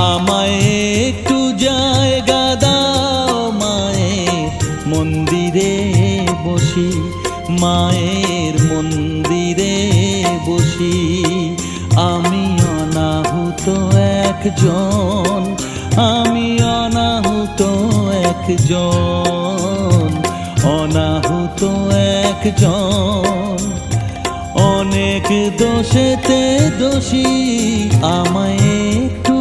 আমায় একটু জায়গা দাও মায়ের মন্দিরে বসি, মায়ের মন্দিরে বসি। আমি অনাহুত একজন, আমি অনাহুত একজন, অনাহুত একজন। অনেক দোষেতে দোষী, আমায় একটু